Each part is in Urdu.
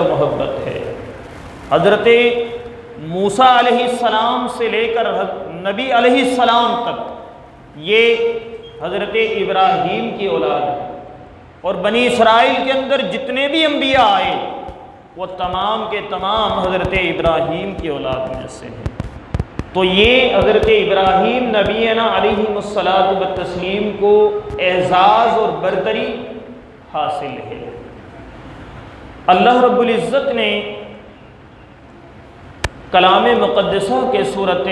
محبت ہے۔ حضرت موسیٰ علیہ السلام سے لے کر نبی علیہ السلام تک یہ حضرت ابراہیم کی اولاد ہے، اور بنی اسرائیل کے اندر جتنے بھی انبیاء آئے وہ تمام کے تمام حضرت ابراہیم کی اولاد میں سے ہیں۔ تو یہ حضرت ابراہیم نبینا علیہ الصلاۃ والتسلیم کو اعزاز اور برتری حاصل ہے۔ اللہ رب العزت نے کلام مقدسہ کے سورۃ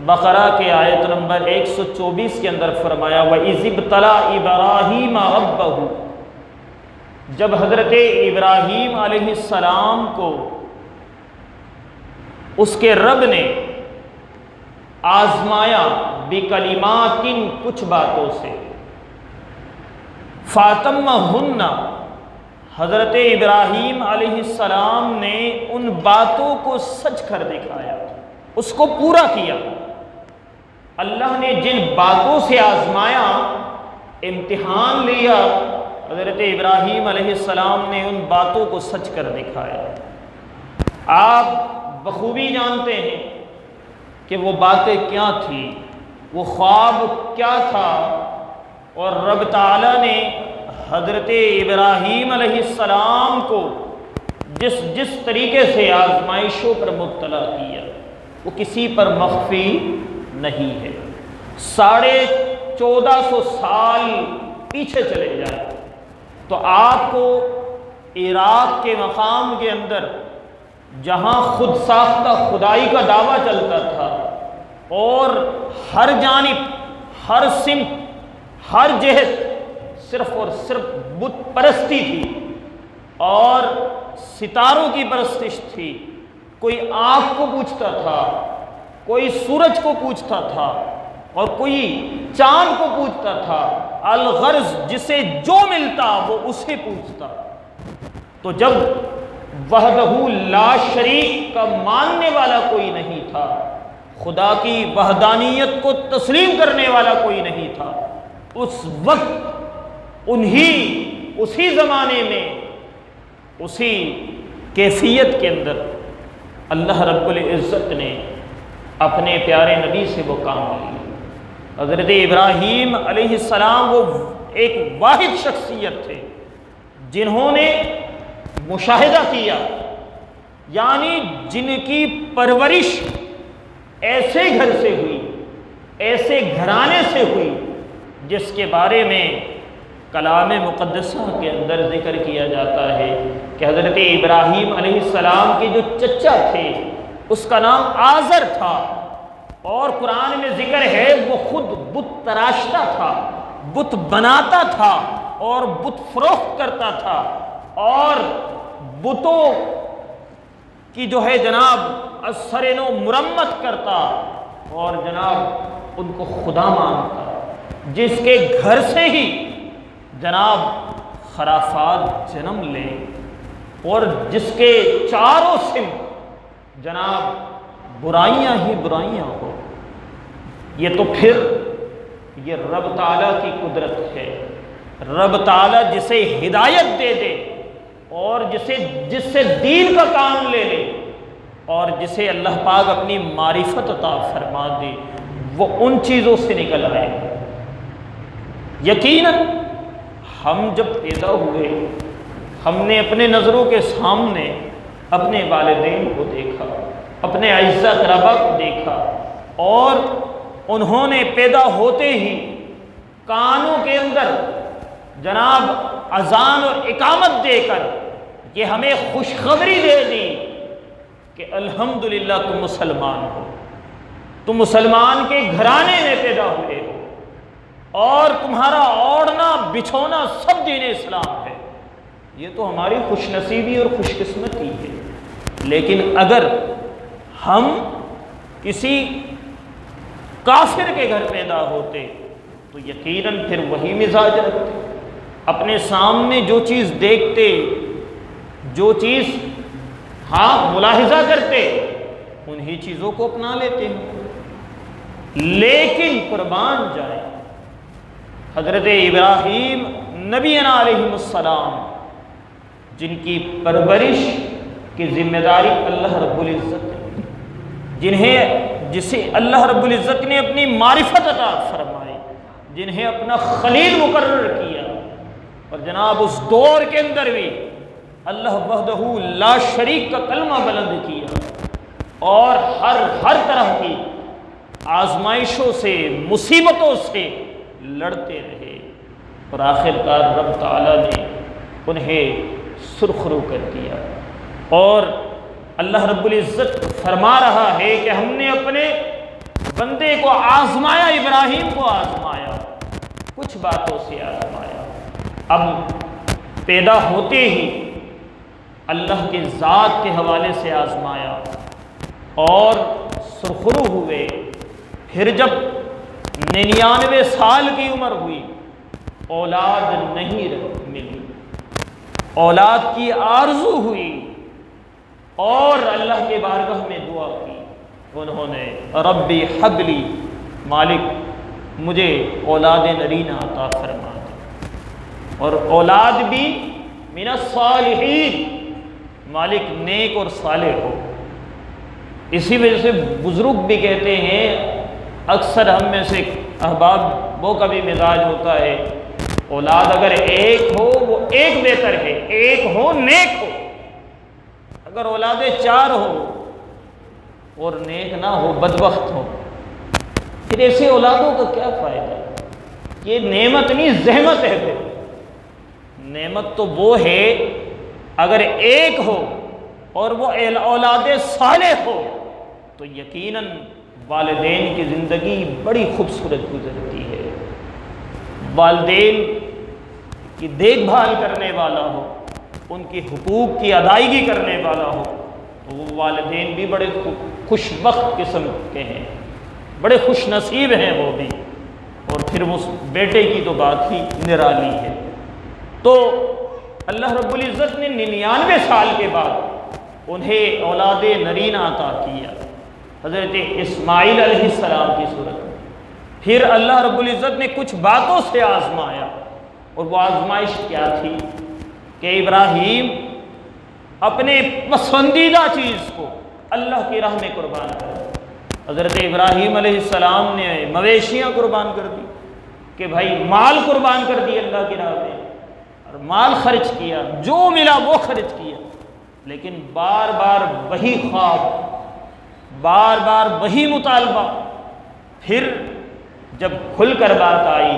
بقرہ کے آیت نمبر 124 کے اندر فرمایا وَإِذِ ابْتَلَىٰ إِبْرَاهِيمَ رَبَّهُ، جب حضرت ابراہیم علیہ السلام کو اس کے رب نے آزمایا بکلمات، کچھ باتوں سے، فَأَتَمَّهُنَّ، حضرت ابراہیم علیہ السلام نے ان باتوں کو سچ کر دکھایا، اس کو پورا کیا۔ اللہ نے جن باتوں سے آزمایا، امتحان لیا، حضرت ابراہیم علیہ السلام نے ان باتوں کو سچ کر دکھایا۔ آپ بخوبی جانتے ہیں کہ وہ باتیں کیا تھیں، وہ خواب کیا تھا، اور رب تعالیٰ نے حضرت ابراہیم علیہ السلام کو جس طریقے سے آزمائشوں پر مبتلا کیا وہ کسی پر مخفی نہیں ہے۔ 1450 سال پیچھے چلے جائیں تو آپ کو عراق کے مقام کے اندر، جہاں خود ساختہ خدائی کا دعویٰ چلتا تھا، اور ہر جانب، ہر سمت، ہر جہت صرف اور صرف بت پرستی تھی اور ستاروں کی پرستش تھی۔ کوئی آنکھ کو پوجتا تھا، کوئی سورج کو پوجتا تھا، اور کوئی چاند کو پوجتا تھا، الغرض جسے جو ملتا وہ اسے پوجتا۔ تو جب وحدہ لا شریک کا ماننے والا کوئی نہیں تھا، خدا کی وحدانیت کو تسلیم کرنے والا کوئی نہیں تھا، اس وقت اسی زمانے میں، اسی کیفیت کے اندر اللہ رب العزت نے اپنے پیارے نبی سے وہ کام لیا۔ حضرت ابراہیم علیہ السلام وہ ایک واحد شخصیت تھے جنہوں نے مشاہدہ کیا، یعنی جن کی پرورش ایسے گھر سے ہوئی، ایسے گھرانے سے ہوئی جس کے بارے میں کلام مقدسہ کے اندر ذکر کیا جاتا ہے کہ حضرت ابراہیم علیہ السلام کے جو چچا تھے اس کا نام آزر تھا، اور قرآن میں ذکر ہے وہ خود بت تراشتا تھا، بت بناتا تھا اور بت فروخت کرتا تھا، اور بتوں کی جو ہے جناب سرنو مرمت کرتا اور جناب ان کو خدا مانتا، جس کے گھر سے ہی جناب خرافات جنم لے اور جس کے چاروں سمت جناب برائیاں ہی برائیاں ہو۔ یہ تو پھر یہ رب تعالیٰ کی قدرت ہے۔ رب تعالیٰ جسے ہدایت دے دے اور جس سے دین کا کام لے لے، اور جسے اللہ پاک اپنی معرفت عطا فرما دے، وہ ان چیزوں سے نکل آئے۔ یقیناً ہم جب پیدا ہوئے، ہم نے اپنے نظروں کے سامنے اپنے والدین کو دیکھا، اپنے اعزاء اقربا کو دیکھا، اور انہوں نے پیدا ہوتے ہی کانوں کے اندر جناب اذان اور اقامت دے کر یہ ہمیں خوشخبری دے دی کہ الحمدللہ تم مسلمان ہو، تم مسلمان کے گھرانے میں پیدا ہوئے ہو، اور تمہارا اوڑھنا بچھونا سب دین اسلام ہے۔ یہ تو ہماری خوش نصیبی اور خوش قسمتی ہے۔ لیکن اگر ہم کسی کافر کے گھر پیدا ہوتے تو یقیناً پھر وہی مزاج رکھتے، اپنے سامنے جو چیز دیکھتے، جو چیز ملاحظہ کرتے، انہی چیزوں کو اپنا لیتے ہیں۔ لیکن قربان جائیں، حضرت ابراہیم نبینا علیہ السلام جن کی پرورش کی ذمہ داری اللہ رب العزت نے، جسے اللہ رب العزت نے اپنی معرفت عطا فرمائی، جنہیں اپنا خلیل مقرر کیا، اور جناب اس دور کے اندر بھی اللہ وحدہ لا شریک کا کلمہ بلند کیا، اور ہر طرح کی آزمائشوں سے، مصیبتوں سے لڑتے رہے، اور آخر کار رب تعالیٰ نے انہیں سرخرو کر دیا۔ اور اللہ رب العزت فرما رہا ہے کہ ہم نے اپنے بندے کو آزمایا، ابراہیم کو آزمایا، کچھ باتوں سے آزمایا۔ اب پیدا ہوتے ہی اللہ کے ذات کے حوالے سے آزمایا اور سرخرو ہوئے، پھر جب 99 سال کی عمر ہوئی اولاد نہیں ملی، اولاد کی آرزو ہوئی، اور اللہ کے بارگاہ میں دعا کی، انہوں نے ربی حبلی، مالک مجھے اولاد نرینہ عطا فرما دے، اور اولاد بھی من الصالحین، مالک نیک اور صالح ہو۔ اسی وجہ سے بزرگ بھی کہتے ہیں، اکثر ہم میں سے احباب وہ کا بھی مزاج ہوتا ہے، اولاد اگر ایک ہو وہ ایک بہتر ہے، ایک ہو نیک ہو، اگر اولادیں 4 ہو اور نیک نہ ہو، بدبخت ہو، پھر ایسے اولادوں کا کیا فائدہ؟ یہ نعمت نہیں، زحمت ہے۔ پھر نعمت تو وہ ہے اگر ایک ہو اور وہ اولاد صالح ہو، تو یقیناً والدین کی زندگی بڑی خوبصورت گزرتی ہے۔ والدین کی دیکھ بھال کرنے والا ہو، ان کی حقوق کی ادائیگی کرنے والا ہو، تو وہ والدین بھی بڑے خوش بخت قسم کے ہیں، بڑے خوش نصیب ہیں وہ بھی، اور پھر اس بیٹے کی تو بات ہی نرالی ہے۔ تو اللہ رب العزت نے 99 سال کے بعد انہیں اولاد نرینہ عطا کیا، حضرت اسماعیل علیہ السلام کی صورت میں۔ پھر اللہ رب العزت نے کچھ باتوں سے آزمایا، اور وہ آزمائش کیا تھی کہ ابراہیم اپنے پسندیدہ چیز کو اللہ کی راہ میں قربان کر۔ حضرت ابراہیم علیہ السلام نے مویشیاں قربان کر دی، کہ بھائی مال قربان کر دی اللہ کی راہ میں، اور مال خرچ کیا، جو ملا وہ خرچ کیا، لیکن بار بار وہی خواب، بار بار وہی مطالبہ۔ پھر جب کھل کر بات آئی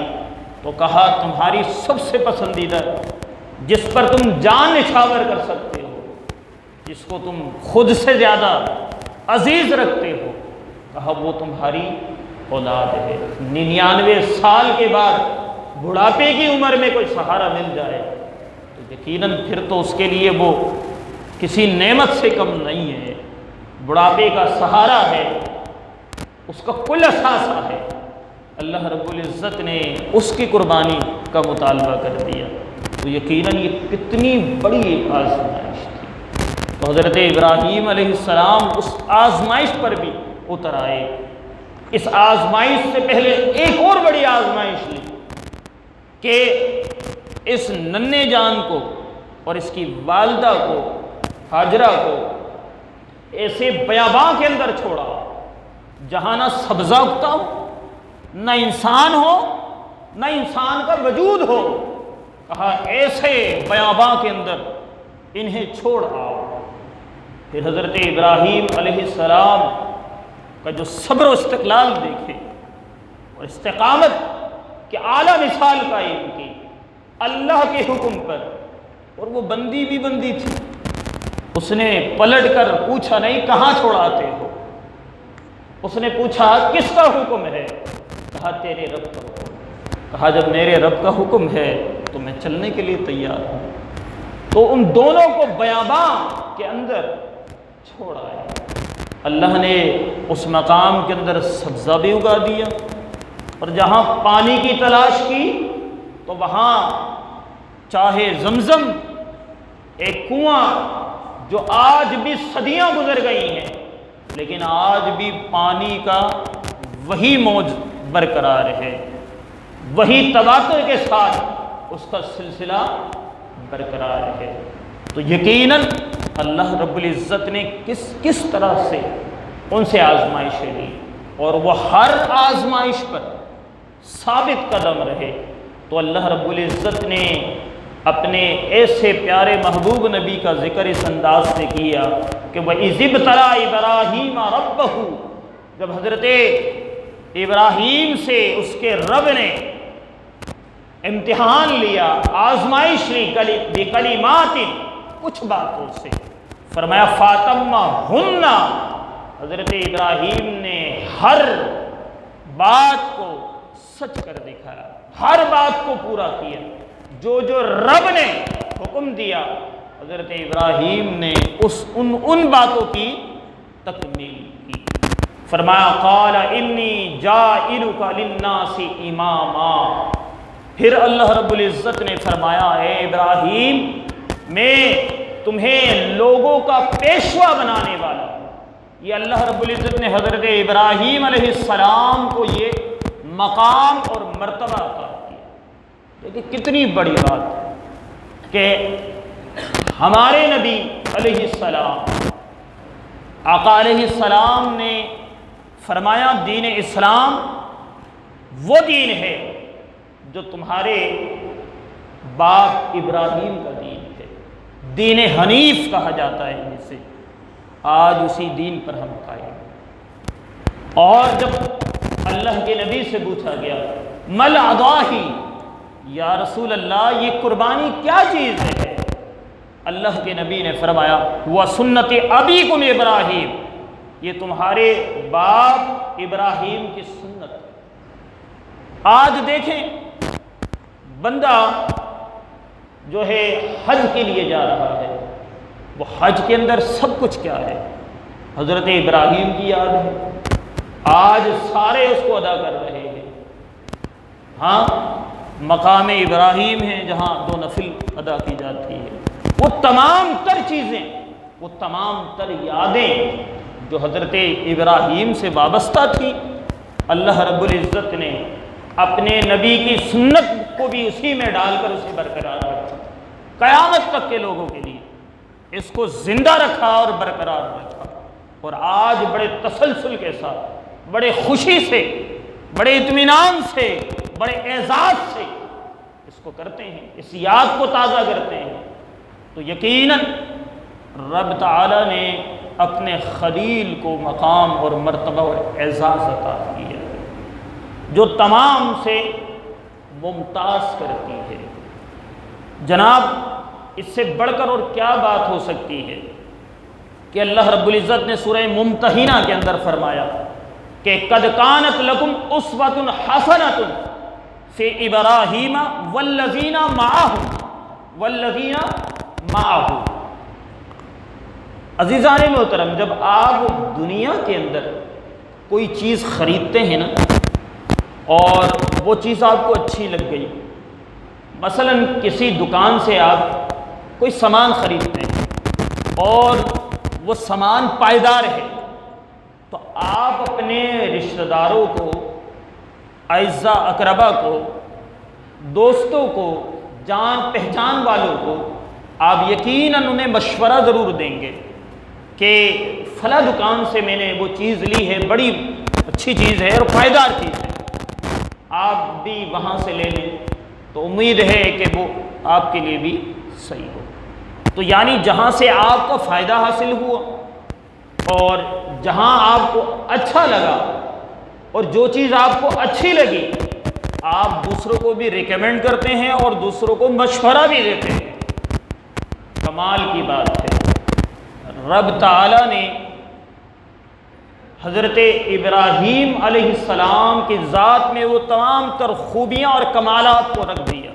تو کہا تمہاری سب سے پسندیدہ، جس پر تم جان نچھاور کر سکتے ہو، جس کو تم خود سے زیادہ عزیز رکھتے ہو، کہا وہ تمہاری اولاد ہے۔ 99 سال کے بعد بڑھاپے کی عمر میں کوئی سہارا مل جائے تو یقیناً پھر تو اس کے لیے وہ کسی نعمت سے کم نہیں ہے، بڑھاپے کا سہارا ہے، اس کا کل اثاثہ ہے۔ اللہ رب العزت نے اس کی قربانی کا مطالبہ کر دیا، تو یقیناً یہ کتنی بڑی ایک آزمائش تھی۔ تو حضرت ابراہیم علیہ السلام اس آزمائش پر بھی اتر آئے۔ اس آزمائش سے پہلے ایک اور بڑی آزمائش لی کہ اس ننھے جان کو اور اس کی والدہ کو، ہاجرہ کو، ایسے بیاباں کے اندر چھوڑا جہاں نہ سبزہ اگتا ہو، نہ انسان ہو، نہ انسان کا وجود ہو۔ کہا ایسے بیاباں کے اندر انہیں چھوڑ آؤ۔ پھر حضرت ابراہیم علیہ السلام کا جو صبر و استقلال دیکھے، اور استقامت کے اعلیٰ مثال قائم کی اللہ کے حکم پر، اور وہ بندی بھی بندی تھی۔ اس نے پلٹ کر پوچھا نہیں کہاں چھوڑاتے ہو، اس نے پوچھا کس کا حکم ہے؟ کہا تیرے رب کا حکم۔ کہا جب میرے رب کا حکم ہے تو میں چلنے کے لیے تیار ہوں۔ تو ان دونوں کو بیاباں کے اندر چھوڑا ہے۔ اللہ نے اس مقام کے اندر سبزہ بھی اگا دیا، اور جہاں پانی کی تلاش کی تو وہاں چاہے زمزم، ایک کنواں جو آج بھی صدیاں گزر گئی ہیں لیکن آج بھی پانی کا وہی موج برقرار ہے، وہی تواتر کے ساتھ اس کا سلسلہ برقرار ہے۔ تو یقیناً اللہ رب العزت نے کس طرح سے ان سے آزمائشیں لی اور وہ ہر آزمائش پر ثابت قدم رہے، تو اللہ رب العزت نے اپنے ایسے پیارے محبوب نبی کا ذکر اس انداز سے کیا کہ وَإِذِ ابْتَلَىٰ إِبْرَاهِيمَ رَبَّهُ، جب حضرت ابراہیم سے اس کے رب نے امتحان لیا، آزمائش لی بِكَلِمَاتٍ، کچھ باتوں سے، فرمایا فَاتَمَّهُنَّ، حضرت ابراہیم نے ہر بات کو سچ کر دکھایا، ہر بات کو پورا کیا، جو رب نے حکم دیا حضرت ابراہیم نے ان باتوں کی تکمیل کی۔ فرمایا قال انی جاعلک للناس اماما، پھر اللہ رب العزت نے فرمایا اے ابراہیم میں تمہیں لوگوں کا پیشوا بنانے والا ہوں۔ یہ اللہ رب العزت نے حضرت ابراہیم علیہ السلام کو یہ مقام اور مرتبہ عطا کیا۔ دیکھیں کتنی بڑی بات ہے کہ ہمارے نبی علیہ السلام، آقا علیہ السلام نے فرمایا دین اسلام وہ دین ہے جو تمہارے باپ ابراہیم کا دین ہے، دین حنیف کہا جاتا ہے جسے، آج اسی دین پر ہم قائم ہیں۔ اور جب اللہ کے نبی سے پوچھا گیا مل اضاحی، یا رسول اللہ یہ قربانی کیا چیز ہے، اللہ کے نبی نے فرمایا وہ سنت ابیکم ابراہیم، یہ تمہارے باپ ابراہیم کی سنت ہے۔ آج دیکھیں بندہ جو ہے حج کے لیے جا رہا ہے، وہ حج کے اندر سب کچھ کیا ہے، حضرت ابراہیم کی یاد ہے، آج سارے اس کو ادا کر رہے ہیں۔ ہاں مقام ابراہیم ہے جہاں 2 نفل ادا کی جاتی ہے، وہ تمام تر چیزیں، وہ تمام تر یادیں جو حضرت ابراہیم سے وابستہ تھی، اللہ رب العزت نے اپنے نبی کی سنت کو بھی اسی میں ڈال کر اسے برقرار رکھا، قیامت تک کے لوگوں کے لیے اس کو زندہ رکھا اور برقرار رکھا۔ اور آج بڑے تسلسل کے ساتھ، بڑے خوشی سے، بڑے اطمینان سے، بڑے اعزاز سے اس کو کرتے ہیں، اس یاد کو تازہ کرتے ہیں۔ تو یقیناً رب تعالیٰ نے اپنے خلیل کو مقام اور مرتبہ اور اعزاز عطا کیا جو تمام سے ممتاز کرتی ہے۔ جناب اس سے بڑھ کر اور کیا بات ہو سکتی ہے کہ اللہ رب العزت نے سورہ ممتحنہ کے اندر فرمایا کہ قد کانت لکم اسوۃ حسنۃ فی ابراہیم والذین معہ۔ عزیزان محترم، جب آپ دنیا کے اندر کوئی چیز خریدتے ہیں نا اور وہ چیز آپ کو اچھی لگ گئی، مثلا کسی دکان سے آپ کوئی سامان خریدتے ہیں اور وہ سامان پائیدار ہے، تو آپ اپنے رشتہ داروں کو، اعزاء اقربا کو، دوستوں کو، جان پہچان والوں کو آپ یقیناً انہیں مشورہ ضرور دیں گے کہ فلاں دکان سے میں نے وہ چیز لی ہے، بڑی اچھی چیز ہے اور پائیدار چیز ہے، آپ بھی وہاں سے لے لیں، تو امید ہے کہ وہ آپ کے لیے بھی صحیح ہو۔ تو یعنی جہاں سے آپ کو فائدہ حاصل ہوا اور جہاں آپ کو اچھا لگا اور جو چیز آپ کو اچھی لگی، آپ دوسروں کو بھی ریکمینڈ کرتے ہیں اور دوسروں کو مشورہ بھی دیتے ہیں۔ کمال کی بات ہے، رب تعالیٰ نے حضرت ابراہیم علیہ السلام کی ذات میں وہ تمام تر خوبیاں اور کمالات کو رکھ دیا،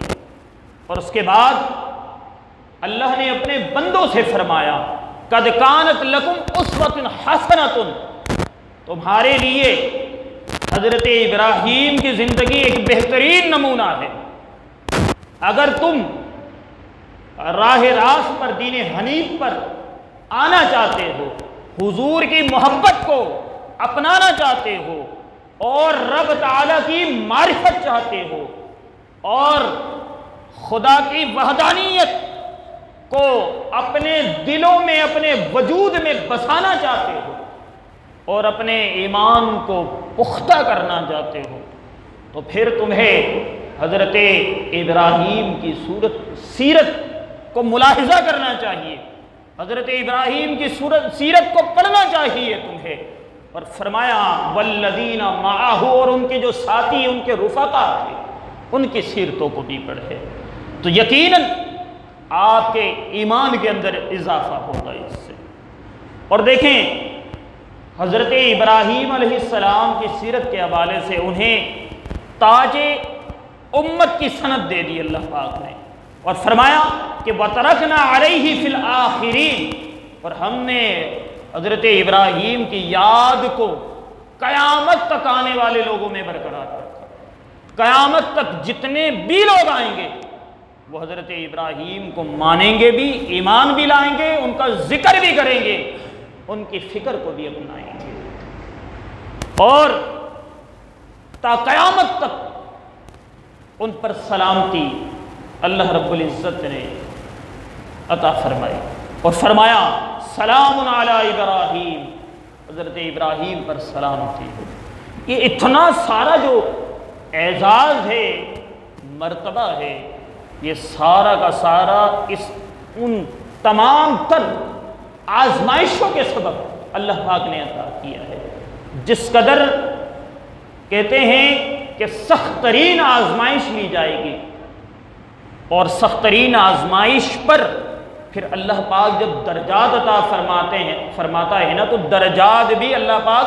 اور اس کے بعد اللہ نے اپنے بندوں سے فرمایا قد کانت لکم اسوۃ حسنۃ، تمہارے لیے حضرت ابراہیم کی زندگی ایک بہترین نمونہ ہے۔ اگر تم راہ راست پر، دین حنیف پر آنا چاہتے ہو، حضور کی محبت کو اپنانا چاہتے ہو اور رب تعالیٰ کی معرفت چاہتے ہو اور خدا کی وحدانیت کو اپنے دلوں میں، اپنے وجود میں بسانا چاہتے ہو اور اپنے ایمان کو پختہ کرنا چاہتے ہو تو پھر تمہیں حضرت ابراہیم کی سیرت کو ملاحظہ کرنا چاہیے، حضرت ابراہیم کی سیرت کو پڑھنا چاہیے تمہیں۔ اور فرمایا والذین معہ، اور ان کے جو ساتھی، ان کے رفقا تھے، ان کی سیرتوں کو بھی پڑھے تو یقیناً آپ کے ایمان کے اندر اضافہ ہوگا اس سے۔ اور دیکھیں حضرت ابراہیم علیہ السلام کی سیرت کے حوالے سے انہیں تاج امت کی سند دے دی اللہ پاک نے، اور فرمایا کہ وَتَرَكْنَا عَلَيْهِ فِي الْآخِرِينَ، اور ہم نے حضرت ابراہیم کی یاد کو قیامت تک آنے والے لوگوں میں برقرار رکھا۔ قیامت تک جتنے بھی لوگ آئیں گے وہ حضرت ابراہیم کو مانیں گے بھی، ایمان بھی لائیں گے، ان کا ذکر بھی کریں گے، ان کی فکر کو بھی اپنائیں گے، اور تا قیامت تک ان پر سلامتی اللہ رب العزت نے عطا فرمائی، اور فرمایا سلام علی ابراہیم، حضرت ابراہیم پر سلامتی ہو۔ یہ اتنا سارا جو اعزاز ہے، مرتبہ ہے، یہ سارا کا سارا ان تمام تر آزمائشوں کے سبب اللہ پاک نے عطا کیا ہے۔ جس قدر کہتے ہیں کہ سخت ترین آزمائش لی جائے گی، اور سخت ترین آزمائش پر پھر اللہ پاک جب درجات عطا فرماتا ہے نا، تو درجات بھی اللہ پاک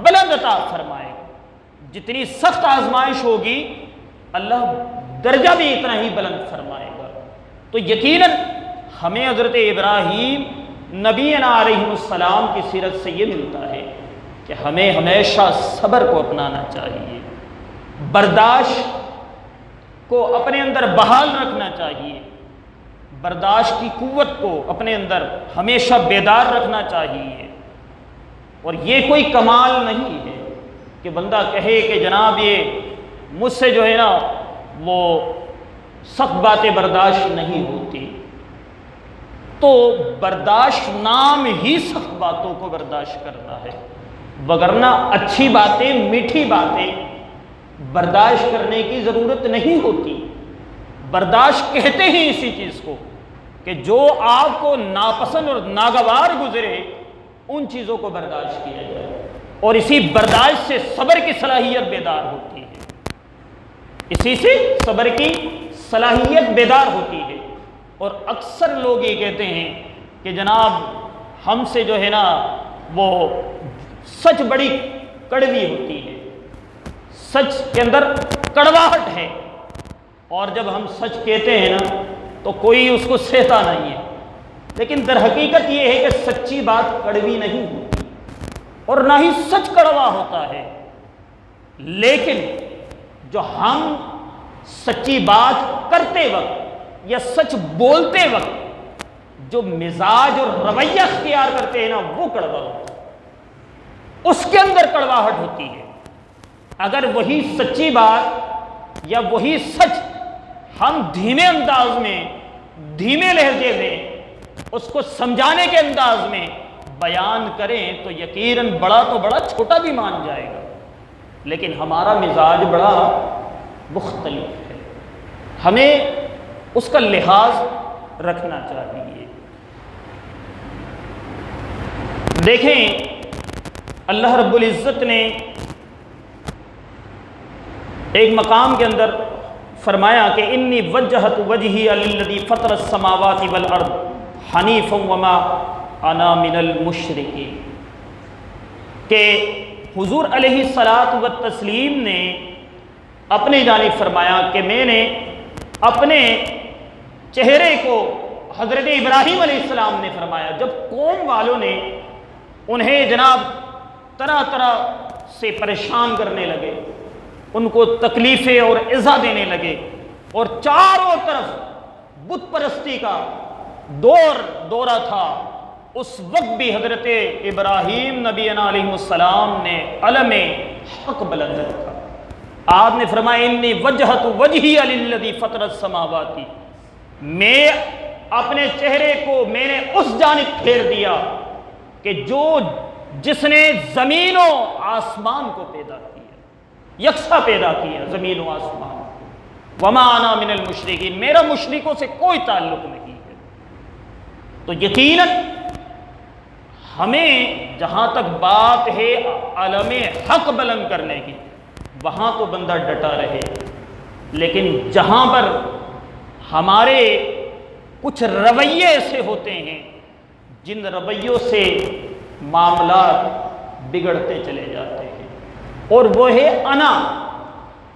بلند عطا فرمائے گا۔ جتنی سخت آزمائش ہوگی اللہ درجہ بھی اتنا ہی بلند فرمائے گا۔ تو یقیناً ہمیں حضرت ابراہیم نبینا علیہ السلام کی سیرت سے یہ ملتا ہے کہ ہمیں ہمیشہ صبر کو اپنانا چاہیے، برداشت کو اپنے اندر بحال رکھنا چاہیے، برداشت کی قوت کو اپنے اندر ہمیشہ بیدار رکھنا چاہیے۔ اور یہ کوئی کمال نہیں ہے کہ بندہ کہے کہ جناب یہ مجھ سے جو ہے نا وہ سخت باتیں برداشت نہیں ہوتی، تو برداشت نام ہی سخت باتوں کو برداشت کرنا ہے، وگرنہ اچھی باتیں، میٹھی باتیں برداشت کرنے کی ضرورت نہیں ہوتی۔ برداشت کہتے ہیں اسی چیز کو کہ جو آپ کو ناپسند اور ناگوار گزرے ان چیزوں کو برداشت کیا جائے، اور اسی برداشت سے صبر کی صلاحیت بیدار ہوتی ہے، اسی سے صبر کی صلاحیت بیدار ہوتی ہے۔ اور اکثر لوگ یہ کہتے ہیں کہ جناب ہم سے جو ہے نا وہ سچ بڑی کڑوی ہوتی ہے، سچ کے اندر کڑواہٹ ہے، اور جب ہم سچ کہتے ہیں نا تو کوئی اس کو سہتا نہیں ہے۔ لیکن در حقیقت یہ ہے کہ سچی بات کڑوی نہیں ہوتی، اور نہ ہی سچ کڑوا ہوتا ہے، لیکن جو ہم سچی بات کرتے وقت یا سچ بولتے وقت جو مزاج اور رویہ اختیار کرتے ہیں نا وہ کڑوا ہوتا ہے، اس کے اندر کڑواہٹ ہوتی ہے۔ اگر وہی سچی بات یا وہی سچ ہم دھیمے انداز میں، دھیمے لہجے میں، اس کو سمجھانے کے انداز میں بیان کریں تو یقیناً بڑا تو بڑا چھوٹا بھی مان جائے گا، لیکن ہمارا مزاج بڑا مختلف ہے، ہمیں اس کا لحاظ رکھنا چاہیے۔ دیکھیں اللہ رب العزت نے ایک مقام کے اندر فرمایا کہ انی وجہت وجہی للذی فطر السماوات والارض حنیفا وما انا من المشرکین، کہ حضور علیہ الصلاۃ والتسلیم نے اپنی جانب فرمایا کہ میں نے اپنے چہرے کو، حضرت ابراہیم علیہ السلام نے فرمایا جب قوم والوں نے انہیں جناب طرح طرح سے پریشان کرنے لگے، ان کو تکلیفیں اور ایذا دینے لگے، اور چاروں طرف بت پرستی کا دورہ تھا، اس وقت بھی حضرت ابراہیم نبی علیہ السلام نے علم حق بلند رکھا۔ آپ نے فرمایا انی وجہت وجہی للذی فطر السماوات، میں اپنے چہرے کو میں نے اس جانب پھیر دیا کہ جس نے زمین و آسمان کو پیدا کیا، یکساں پیدا کیا زمین و آسمان کو، وما انا من المشرکین، میرا مشرکوں سے کوئی تعلق نہیں ہے۔ تو یقیناً ہمیں جہاں تک بات ہے علم حق بلند کرنے کی، وہاں تو بندہ ڈٹا رہے، لیکن جہاں پر ہمارے کچھ رویے ایسے ہوتے ہیں جن رویوں سے معاملات بگڑتے چلے جاتے ہیں، اور وہ ہے انا۔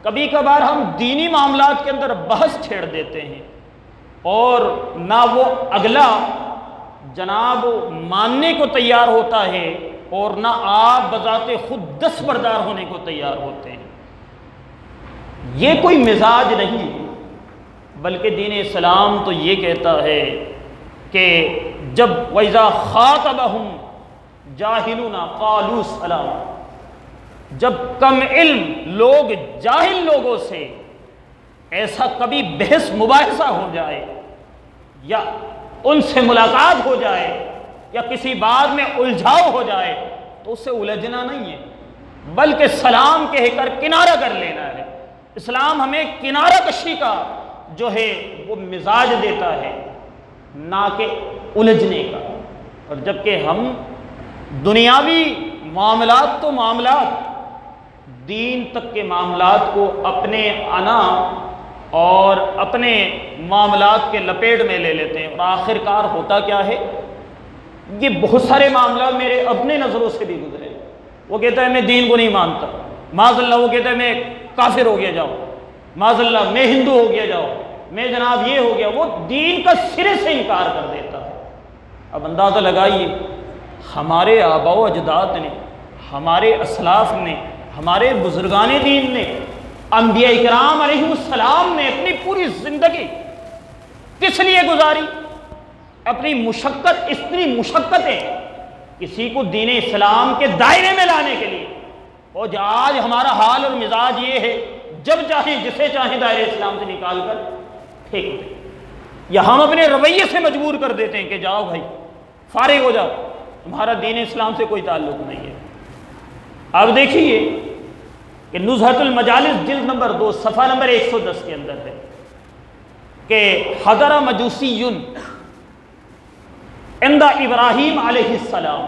کبھی کبھار ہم دینی معاملات کے اندر بحث چھیڑ دیتے ہیں اور نہ وہ اگلا جناب ماننے کو تیار ہوتا ہے اور نہ آپ بذات خود دستبردار ہونے کو تیار ہوتے ہیں۔ یہ کوئی مزاج نہیں، بلکہ دین اسلام تو یہ کہتا ہے کہ جب وَإِذَا خَاطَبَهُمْ جَاهِلُونَ قَالُوا سَلَامًا، جب کم علم لوگ جاہل لوگوں سے ایسا کبھی بحث مباحثہ ہو جائے یا ان سے ملاقات ہو جائے یا کسی بات میں الجھاؤ ہو جائے تو اس سے الجھنا نہیں ہے، بلکہ سلام کہہ کر کنارہ کر لینا ہے۔ اسلام ہمیں کنارہ کشی کا جو ہے وہ مزاج دیتا ہے، نہ کہ الجھنے کا۔ اور جبکہ ہم دنیاوی معاملات تو معاملات، دین تک کے معاملات کو اپنے انا اور اپنے معاملات کے لپیٹ میں لے لیتے ہیں، اور آخر کار ہوتا کیا ہے، یہ بہت سارے معاملات میرے اپنے نظروں سے بھی گزرے۔ وہ کہتا ہے میں دین کو نہیں مانتا، معاذ اللہ، وہ کہتا ہے میں کافر ہو گیا جاؤ، معاذ اللہ میں ہندو ہو گیا جاؤ، میں جناب یہ ہو گیا، وہ دین کا سرے سے انکار کر دیتا ہے۔ اب اندازہ لگائیے، ہمارے آباء و اجداد نے، ہمارے اسلاف نے، ہمارے بزرگان دین نے، انبیاء اکرام علیہ السلام نے اپنی پوری زندگی کس لیے گزاری؟ اپنی مشقت، اتنی مشقتیں کسی کو دین اسلام کے دائرے میں لانے کے لیے، اور آج ہمارا حال اور مزاج یہ ہے، جب چاہیں جسے چاہیں دائرے اسلام سے نکال کر پھینک دیں، یا ہم اپنے رویے سے مجبور کر دیتے ہیں کہ جاؤ بھائی فارغ ہو جاؤ، تمہارا دین اسلام سے کوئی تعلق نہیں ہے۔ اب دیکھیے کہ نزہۃ المجالس جلد نمبر 2 صفحہ نمبر 110 کے اندر ہے کہ حضر مجوسی عند ابراہیم علیہ السلام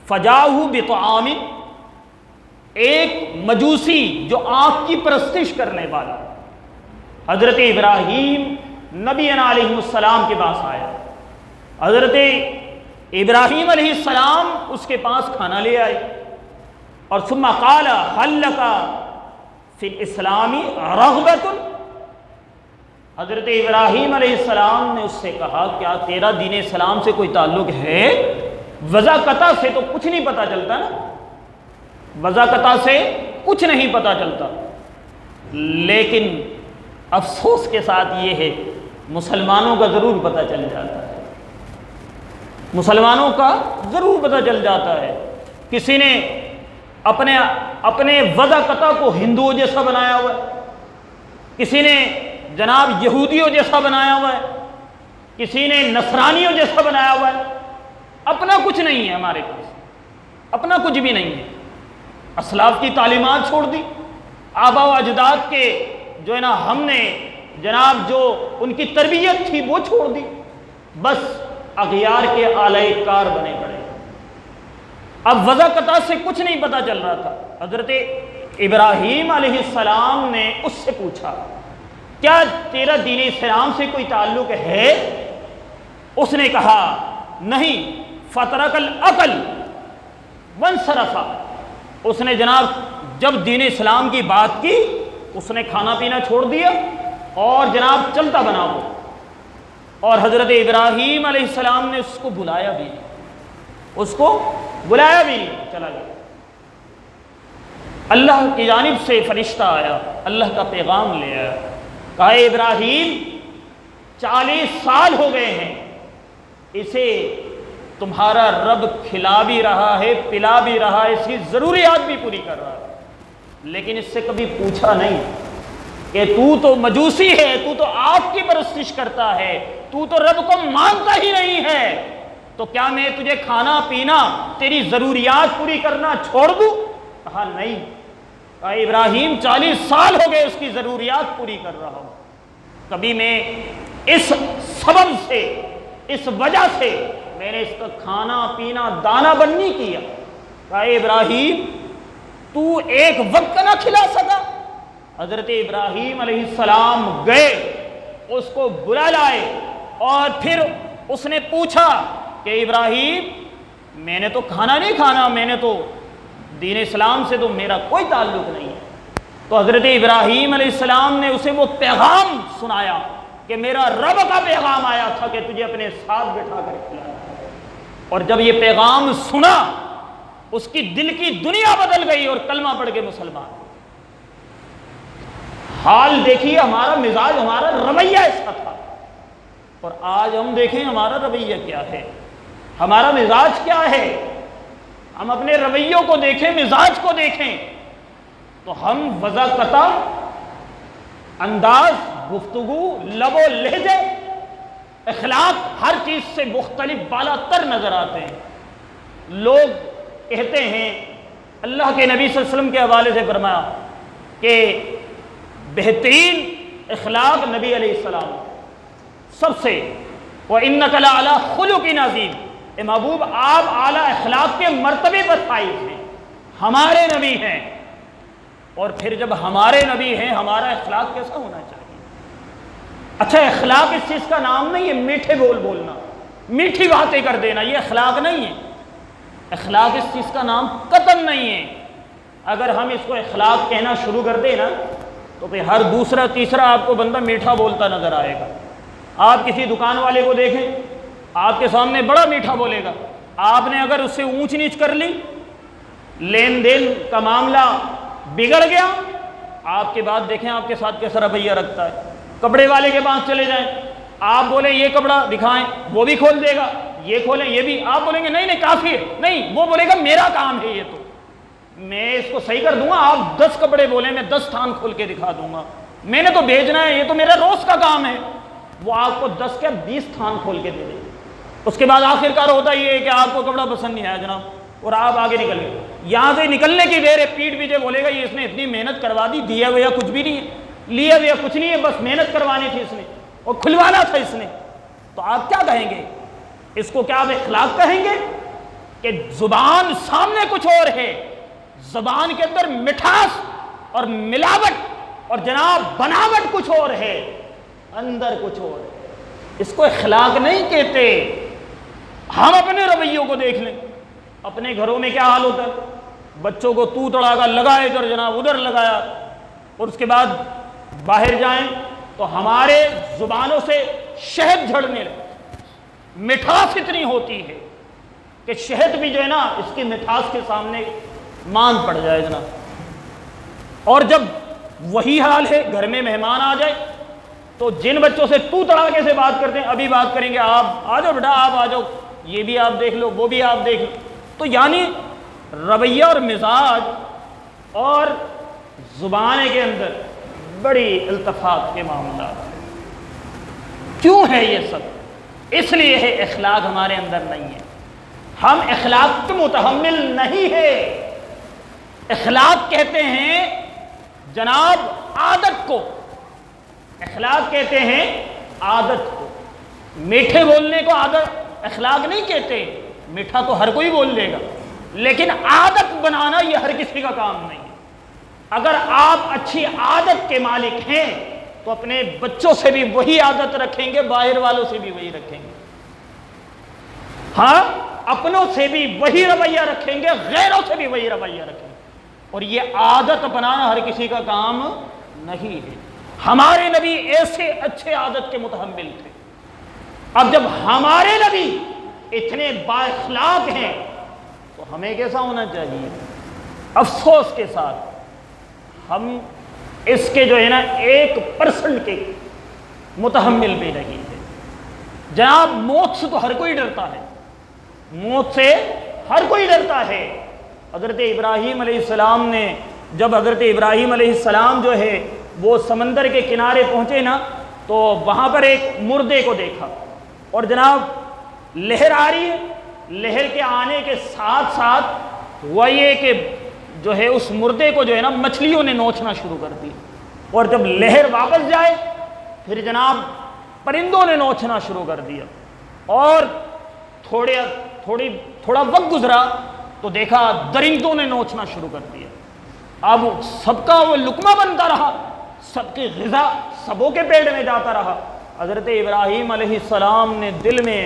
فجاؤہ بطعام، ایک مجوسی جو آنکھ کی پرستش کرنے والا حضرت ابراہیم نبی علیہ السلام کے پاس آیا، حضرت ابراہیم علیہ السلام اس کے پاس کھانا لے آئے، اور ثم قال هل لك فی الاسلام رغبۃ، حضرت ابراہیم علیہ السلام نے اس سے کہا کیا تیرا دین اسلام سے کوئی تعلق ہے؟ وضع قطع سے تو کچھ نہیں پتہ چلتا نا، وضع قطع سے کچھ نہیں پتہ چلتا، لیکن افسوس کے ساتھ یہ ہے مسلمانوں کا ضرور پتہ چل جاتا ہے، مسلمانوں کا ضرور پتہ چل جاتا ہے۔ کسی نے اپنے وضع قطع کو ہندوؤں جیسا بنایا ہوا ہے، کسی نے جناب یہودیوں جیسا بنایا ہوا ہے، کسی نے نصرانیوں جیسا بنایا ہوا ہے۔ اپنا کچھ نہیں ہے ہمارے پاس، اپنا کچھ بھی نہیں ہے۔ اسلاف کی تعلیمات چھوڑ دی، آباء و اجداد کے جو ہے نا ہم نے جناب جو ان کی تربیت تھی وہ چھوڑ دی، بس اغیار کے آلہ کار بنے پڑے۔ اب وضع قطع سے کچھ نہیں پتہ چل رہا تھا۔ حضرت ابراہیم علیہ السلام نے اس سے پوچھا کیا تیرا دین اسلام سے کوئی تعلق ہے؟ اس نے کہا نہیں، فترک العقل وانصرف، اس نے جناب جب دین اسلام کی بات کی اس نے کھانا پینا چھوڑ دیا اور جناب چلتا بنا وہ، اور حضرت ابراہیم علیہ السلام نے اس کو بلایا بھی نہیں، اس کو بلایا بھی نہیں، چلا گیا۔ اللہ کی جانب سے فرشتہ آیا، اللہ کا پیغام لے آیا، کہا ابراہیم 40 سال ہو گئے ہیں، اسے تمہارا رب کھلا بھی رہا ہے، پلا بھی رہا ہے، اس کی ضروریات بھی پوری کر رہا ہے، لیکن اس سے کبھی پوچھا نہیں کہ تو مجوسی ہے، تو آگ کی پرستش کرتا ہے، تو رب کو مانتا ہی نہیں ہے، تو کیا میں تجھے کھانا پینا تیری ضروریات پوری کرنا چھوڑ دوں؟ کہا نہیں، کہا ابراہیم 40 سال ہو گئے اس کی ضروریات پوری کر رہا ہوں، کبھی میں اس سبب سے، اس وجہ سے میں نے اس کا کھانا پینا دانا بند نہیں کیا۔ کہا ابراہیم تو ایک وقت نہ کھلا سکا؟ حضرت ابراہیم علیہ السلام گئے، اس کو بلا لائے، اور پھر اس نے پوچھا کہ ابراہیم میں نے تو کھانا نہیں کھانا، میں نے تو دین اسلام سے تو میرا کوئی تعلق نہیں ہے۔ تو حضرت ابراہیم علیہ السلام نے اسے وہ پیغام سنایا کہ میرا رب کا پیغام آیا تھا کہ تجھے اپنے ساتھ بٹھا کر کھلانا، اور جب یہ پیغام سنا اس کی دل کی دنیا بدل گئی اور کلمہ پڑھ کے مسلمان۔ حال دیکھیے ہمارا مزاج، ہمارا رویہ ایسا تھا، اور آج ہم دیکھیں ہمارا رویہ کیا ہے، ہمارا مزاج کیا ہے۔ ہم اپنے رویوں کو دیکھیں، مزاج کو دیکھیں، تو ہم وضاقتہ، انداز گفتگو، لب و لہجے، اخلاق ہر چیز سے مختلف بالا تر نظر آتے ہیں۔ لوگ کہتے ہیں، اللہ کے نبی صلی اللہ علیہ وسلم کے حوالے سے فرمایا کہ بہترین اخلاق نبی علیہ السلام سب سے، وَإِنَّكَ لَعَلَىٰ خُلُقٍ عَظِيمٍ، اے محبوب آپ اعلیٰ اخلاق کے مرتبے پر فائز ہیں، ہمارے نبی ہیں، اور پھر جب ہمارے نبی ہیں ہمارا اخلاق کیسا ہونا چاہیے؟ اچھا اخلاق اس چیز کا نام نہیں ہے میٹھے بول بولنا، میٹھی باتیں کر دینا، یہ اخلاق نہیں ہے۔ اخلاق اس چیز کا نام قطعاً نہیں ہے۔ اگر ہم اس کو اخلاق کہنا شروع کر دیں نا تو پھر ہر دوسرا تیسرا آپ کو بندہ میٹھا بولتا نظر آئے گا۔ آپ کسی دکان والے کو دیکھیں، آپ کے سامنے بڑا میٹھا بولے گا، آپ نے اگر اس سے اونچ نیچ کر لی، لین دین کا معاملہ بگڑ گیا، آپ کے بعد دیکھیں آپ کے ساتھ کیسا رویہ رکھتا ہے۔ کپڑے والے کے پاس چلے جائیں، آپ بولیں یہ کپڑا دکھائیں، وہ بھی کھول دے گا، یہ کھولیں یہ بھی، آپ بولیں گے نہیں نہیں کافی ہے، نہیں، وہ بولے گا میرا کام ہے یہ، تو میں اس کو صحیح کر دوں گا، آپ 10 کپڑے بولیں میں 10 تھان کھول کے دکھا دوں گا، میں نے تو بھیجنا ہے، یہ تو میرا روز کا کام ہے۔ وہ آپ کو 10 کیا 20 تھان کھول کے دے دے گا۔ اس کے بعد آخر کار ہوتا یہ ہے کہ آپ کو کپڑا پسند نہیں آیا جناب، اور آپ آگے نکل گئے، یہاں سے نکلنے کی دیر ہے، پیٹ پیچھے بولے گا یہ اس نے اتنی محنت کروا دی، دیا ہوا کچھ بھی نہیں ہے، لیا ہوا کچھ نہیں ہے، بس محنت کروانی تھی اس نے اور کھلوانا تھا اس نے۔ تو آپ کیا کہیں گے؟ اس کو کیا آپ اخلاق کہیں گے؟ کہ زبان سامنے کچھ اور ہے، زبان کے اندر مٹھاس اور ملاوٹ اور جناب بناوٹ کچھ اور ہے، اندر کچھ اور ہے، اس کو اخلاق نہیں کہتے۔ ہم اپنے رویوں کو دیکھ لیں، اپنے گھروں میں کیا حال ہوتا ہے، بچوں کو تو تڑاکا لگائے کر جناب ادھر لگایا، اور اس کے بعد باہر جائیں تو ہمارے زبانوں سے شہد جھڑنے لگے، مٹھاس اتنی ہوتی ہے کہ شہد بھی جو ہے نا اس کی مٹھاس کے سامنے مان پڑ جائے جناب۔ اور جب وہی حال ہے گھر میں مہمان آ جائے تو جن بچوں سے تو تڑاکے سے بات کرتے ہیں، ابھی بات کریں گے آپ آ جاؤ بیٹا آپ آ جاؤ، یہ بھی آپ دیکھ لو وہ بھی آپ دیکھ لو، تو یعنی رویہ اور مزاج اور زبان کے اندر بڑی التفات کے معاملات ہیں۔ کیوں ہے یہ سب؟ اس لیے ہے اخلاق ہمارے اندر نہیں ہے، ہم اخلاق کے متحمل نہیں ہے۔ اخلاق کہتے ہیں جناب عادت کو، اخلاق کہتے ہیں عادت کو۔ میٹھے بولنے کو عادت اخلاق نہیں کہتے، میٹھا تو ہر کوئی بول لے گا، لیکن عادت بنانا یہ ہر کسی کا کام نہیں ہے۔ اگر آپ اچھی عادت کے مالک ہیں تو اپنے بچوں سے بھی وہی عادت رکھیں گے، باہر والوں سے بھی وہی رکھیں گے، ہاں اپنوں سے بھی وہی رویہ رکھیں گے، غیروں سے بھی وہی رویہ رکھیں گے۔ اور یہ عادت بنانا ہر کسی کا کام نہیں ہے۔ ہمارے نبی ایسے اچھے عادت کے متحمل تھے، اب جب ہمارے نبی اتنے با اخلاق ہیں تو ہمیں کیسا ہونا چاہیے؟ افسوس کے ساتھ ہم اس کے جو ہے نا 1% کے متحمل بھی نہیں ہے۔ جناب موت سے تو ہر کوئی ڈرتا ہے، موت سے ہر کوئی ڈرتا ہے۔ حضرت ابراہیم علیہ السلام نے جب حضرت ابراہیم علیہ السلام جو ہے وہ سمندر کے کنارے پہنچے نا تو وہاں پر ایک مردے کو دیکھا، اور جناب لہر آ رہی ہے، لہر کے آنے کے ساتھ ساتھ ہوا یہ کہ جو ہے اس مردے کو جو ہے نا مچھلیوں نے نوچنا شروع کر دی، اور جب لہر واپس جائے پھر جناب پرندوں نے نوچنا شروع کر دیا، اور تھوڑا وقت گزرا تو دیکھا درندوں نے نوچنا شروع کر دیا۔ اب سب کا وہ لقمہ بنتا رہا، سب کی غذا سبوں کے پیٹ میں جاتا رہا۔ حضرت ابراہیم علیہ السلام نے دل میں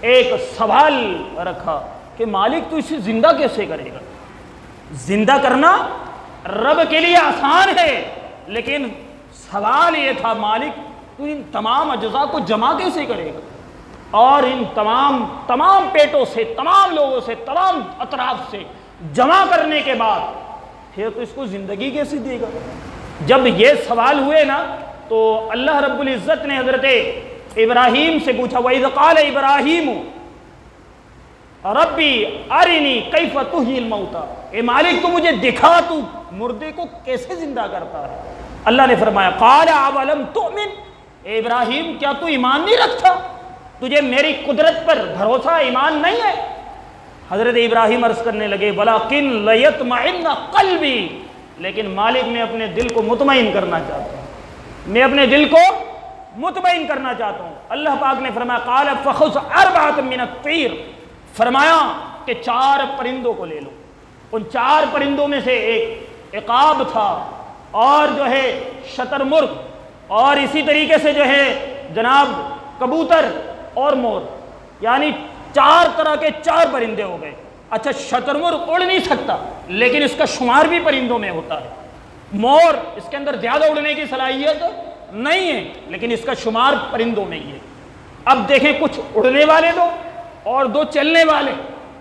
ایک سوال رکھا کہ مالک تو اسے زندہ کیسے کرے گا؟ زندہ کرنا رب کے لیے آسان ہے، لیکن سوال یہ تھا مالک تو ان تمام اجزاء کو جمع کیسے کرے گا؟ اور ان تمام پیٹوں سے، تمام لوگوں سے، تمام اطراف سے جمع کرنے کے بعد پھر تو اس کو زندگی کیسے دے گا؟ جب یہ سوال ہوئے نا تو اللہ رب العزت نے حضرت ابراہیم سے پوچھا، وَإِذْ قَالَ إِبْرَاهِيمُ رَبِّ أَرِنِي كَيْفَ تُحْيِي الْمَوْتَى، اے مالک تو مجھے دکھا تو مردے کو کیسے زندہ کرتا ہے؟ اللہ نے فرمایا قَالَ أَوَلَمْ تُؤْمِنْ، اے ابراہیم کیا تو ایمان نہیں رکھتا؟ تجھے میری قدرت پر بھروسہ ایمان نہیں ہے؟ حضرت ابراہیم عرض کرنے لگے وَلَكِنْ لَيَطْمَئِنَّ قَلْبِي، لیکن مالک میں اپنے دل کو مطمئن کرنا چاہتا ہوں، میں اپنے دل کو مطمئن کرنا چاہتا ہوں۔ اللہ پاک نے فرمایا قَالَ فَخُذْ أَرْبَعَةً مِّنَ الطِّيرِ، فرمایا کہ 4 پرندوں کو لے لو۔ ان 4 پرندوں میں سے ایک عقاب تھا، اور جو ہے شتر مرغ، اور اسی طریقے سے جو ہے جناب کبوتر اور مور، یعنی 4 طرح کے 4 پرندے ہو گئے۔ اچھا شتر مرغ اڑ نہیں سکتا لیکن اس کا شمار بھی پرندوں میں ہوتا ہے، مور اس کے اندر زیادہ اڑنے کی صلاحیت نہیں ہے لیکن اس کا شمار پرندوں میں ہی ہے۔ اب دیکھیں کچھ اڑنے والے دو اور 2 چلنے والے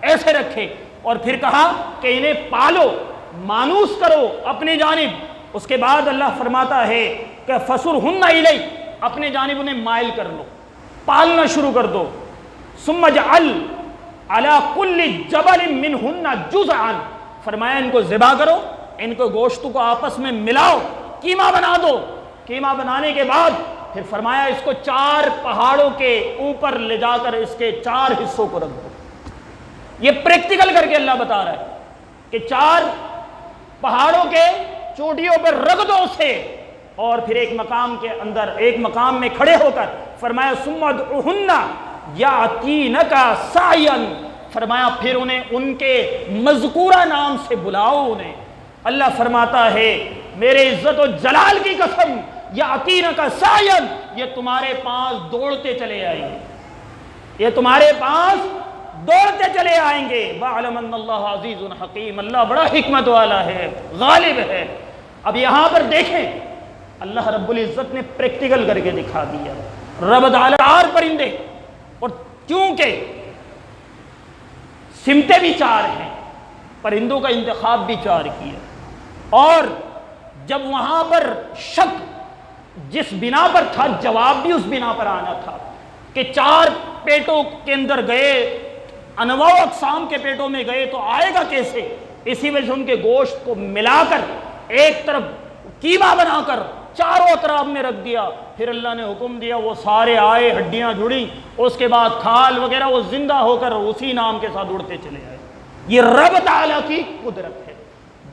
ایسے رکھے، اور پھر کہا کہ انہیں پالو، مانوس کرو اپنی جانب۔ اس کے بعد اللہ فرماتا ہے کہ فَسُرْهُنَّ إِلَيْكَ، اپنے جانب انہیں مائل کر لو، پالنا شروع کر دو۔ ثُمَّ اجْعَلْ عَلَى كُلِّ جَبَلٍ مِّنْهُنَّ جُزْءًا، فرمایا ان کو ذبح کرو، ان کو گوشت کو آپس میں ملاؤ، قیمہ بنا دو۔ قیمہ بنانے کے بعد پھر فرمایا اس کو 4 پہاڑوں کے اوپر لے جا کر اس کے 4 حصوں کو رکھ دو۔ یہ پریکٹیکل کر کے اللہ بتا رہا ہے کہ 4 پہاڑوں کے چوٹیوں پر رکھ دو اسے، اور پھر ایک مقام کے اندر، ایک مقام میں کھڑے ہو کر فرمایا ثُمَّ ادْعُوهُنَّ يَأْتِينَكَ سَعْيًا، فرمایا پھر انہیں ان کے مذکورہ نام سے بلاؤ انہیں۔ اللہ فرماتا ہے میرے عزت و جلال کی قسم، يَأْتِينَكَ سَعْيًا، یہ تمہارے پاس دوڑتے چلے آئیں گے، یہ تمہارے پاس دوڑتے چلے آئیں گے۔ وَاعْلَمْ أَنَّ اللَّهَ عَزِيزٌ حَكِيمٌ، اللہ بڑا حکمت والا ہے، غالب ہے۔ اب یہاں پر دیکھیں اللہ رب العزت نے پریکٹیکل کر کے دکھا دیا۔ رب تعالیٰ 4 پرندے، اور چونکہ سمتیں بھی 4 ہیں، پرندوں کا انتخاب بھی 4 کیا، اور جب وہاں پر شک جس بنا پر تھا جواب بھی اس بنا پر آنا تھا کہ 4 پیٹوں کے اندر گئے، انواع و اقسام کے پیٹوں میں گئے تو آئے گا کیسے؟ اسی وجہ سے ان کے گوشت کو ملا کر ایک طرف قیمہ بنا کر چاروں اطراف میں رکھ دیا۔ پھر اللہ نے حکم دیا وہ سارے آئے، ہڈیاں جڑیں، اس کے بعد کھال وغیرہ وہ زندہ ہو کر اسی نام کے ساتھ اڑتے چلے آئے۔ یہ رب تعالیٰ کی قدرت ہے۔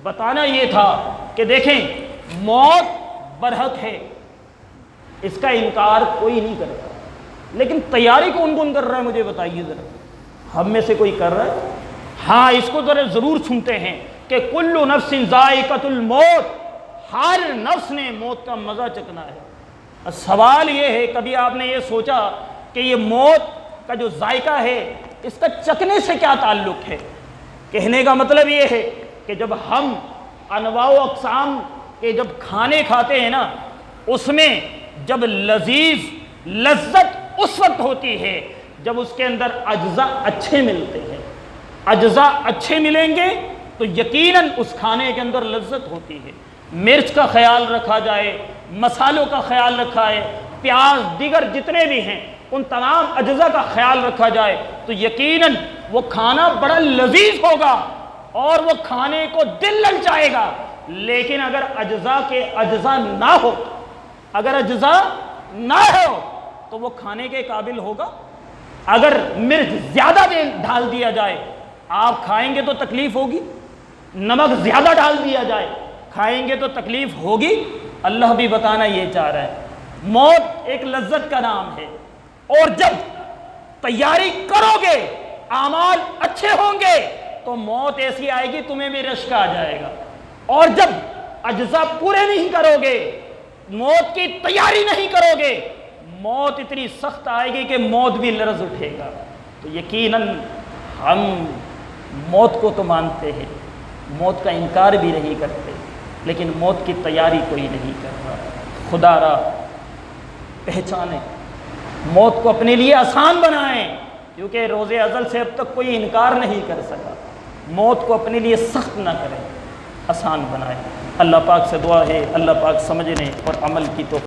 بتانا یہ تھا کہ دیکھیں موت برحق ہے، اس کا انکار کوئی نہیں کرتا، لیکن تیاری کون کون کر رہا ہے مجھے بتائیے ذرا، ہم میں سے کوئی کر رہا ہے؟ ہاں اس کو ذرا ضرور سنتے ہیں کہ کل نفس ذائقۃ الموت، ہر نفس نے موت کا مزہ چکھنا ہے۔ سوال یہ ہے کبھی آپ نے یہ سوچا کہ یہ موت کا جو ذائقہ ہے اس کا چکھنے سے کیا تعلق ہے؟ کہنے کا مطلب یہ ہے کہ جب ہم انواع و اقسام کے جب کھانے کھاتے ہیں نا، اس میں جب لذیذ لذت اس وقت ہوتی ہے جب اس کے اندر اجزاء اچھے ملتے ہیں۔ اجزاء اچھے ملیں گے تو یقیناً اس کھانے کے اندر لذت ہوتی ہے۔ مرچ کا خیال رکھا جائے، مسالوں کا خیال رکھا ہے، پیاز دیگر جتنے بھی ہیں ان تمام اجزاء کا خیال رکھا جائے تو یقیناً وہ کھانا بڑا لذیذ ہوگا اور وہ کھانے کو دل لگ جائے گا۔ لیکن اگر اجزاء کے اجزاء نہ ہو، اگر اجزاء نہ ہو تو وہ کھانے کے قابل ہوگا؟ اگر مرچ زیادہ ڈال دیا جائے آپ کھائیں گے تو تکلیف ہوگی، نمک زیادہ ڈال دیا جائے کھائیں گے تو تکلیف ہوگی؟ اللہ بھی بتانا یہ چاہ رہا ہے موت ایک لذت کا نام ہے، اور جب تیاری کرو گے اعمال اچھے ہوں گے تو موت ایسی آئے گی تمہیں بھی رشک آ جائے گا، اور جب اجزاء پورے نہیں کرو گے، موت کی تیاری نہیں کرو گے، موت اتنی سخت آئے گی کہ موت بھی لرز اٹھے گا۔ تو یقیناً ہم موت کو تو مانتے ہیں، موت کا انکار بھی نہیں کرتے، لیکن موت کی تیاری کوئی نہیں کرتا۔ خدا را پہچانیں، موت کو اپنے لیے آسان بنائیں، کیونکہ روز ازل سے اب تک کوئی انکار نہیں کر سکا۔ موت کو اپنے لیے سخت نہ کریں، آسان بنائیں۔ اللہ پاک سے دعا ہے اللہ پاک سمجھنے اور عمل کی توفیق